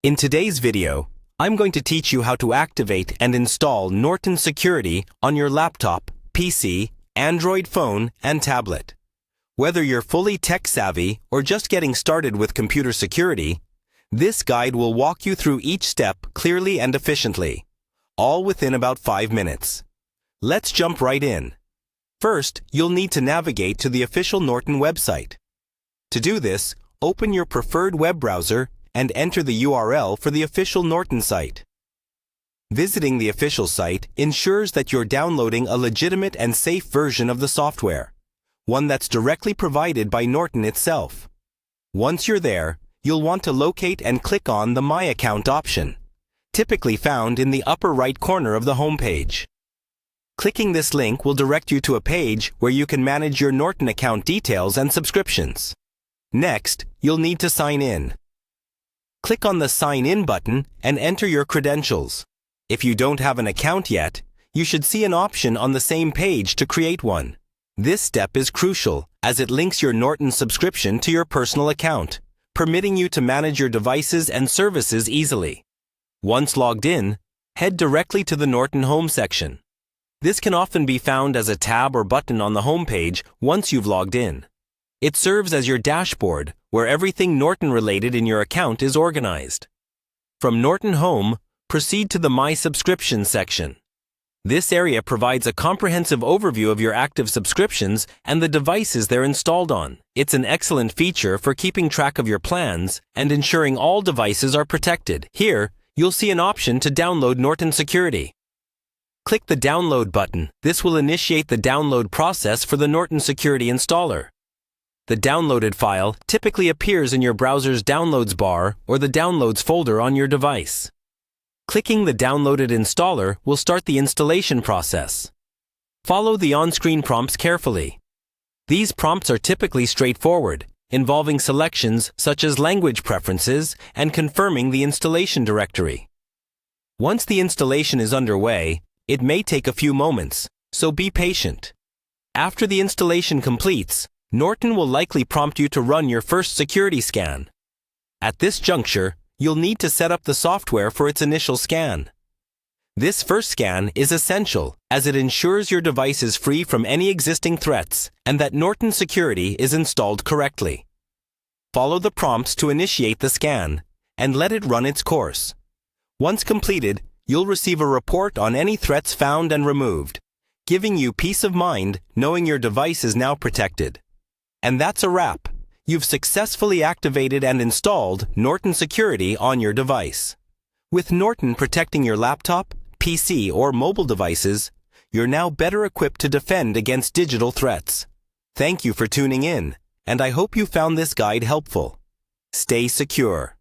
In today's video, I'm going to teach you how to activate and install Norton Security on your laptop, PC, Android phone, and tablet. Whether you're fully tech-savvy or just getting started with computer security, this guide will walk you through each step clearly and efficiently, all within about 5 minutes. Let's jump right in. First, you'll need to navigate to the official Norton website. To do this, open your preferred web browser and enter the URL for the official Norton site. Visiting the official site ensures that you're downloading a legitimate and safe version of the software, one that's directly provided by Norton itself. Once you're there, you'll want to locate and click on the My Account option, typically found in the upper right corner of the home page. Clicking this link will direct you to a page where you can manage your Norton account details and subscriptions. Next, you'll need to sign in. Click on the Sign In button and enter your credentials. If you don't have an account yet, you should see an option on the same page to create one. This step is crucial as it links your Norton subscription to your personal account, permitting you to manage your devices and services easily. Once logged in, head directly to the Norton Home section. This can often be found as a tab or button on the home page once you've logged in. It serves as your dashboard, where everything Norton-related in your account is organized. From Norton Home, proceed to the My Subscriptions section. This area provides a comprehensive overview of your active subscriptions and the devices they're installed on. It's an excellent feature for keeping track of your plans and ensuring all devices are protected. Here, you'll see an option to download Norton Security. Click the Download button. This will initiate the download process for the Norton Security installer. The downloaded file typically appears in your browser's Downloads bar or the Downloads folder on your device. Clicking the downloaded installer will start the installation process. Follow the on-screen prompts carefully. These prompts are typically straightforward, involving selections such as language preferences and confirming the installation directory. Once the installation is underway, it may take a few moments, so be patient. After the installation completes, Norton will likely prompt you to run your first security scan. At this juncture, you'll need to set up the software for its initial scan. This first scan is essential as it ensures your device is free from any existing threats and that Norton Security is installed correctly. Follow the prompts to initiate the scan and let it run its course. Once completed, you'll receive a report on any threats found and removed, giving you peace of mind knowing your device is now protected. And that's a wrap. You've successfully activated and installed Norton Security on your device. With Norton protecting your laptop, PC, or mobile devices, you're now better equipped to defend against digital threats. Thank you for tuning in, and I hope you found this guide helpful. Stay secure.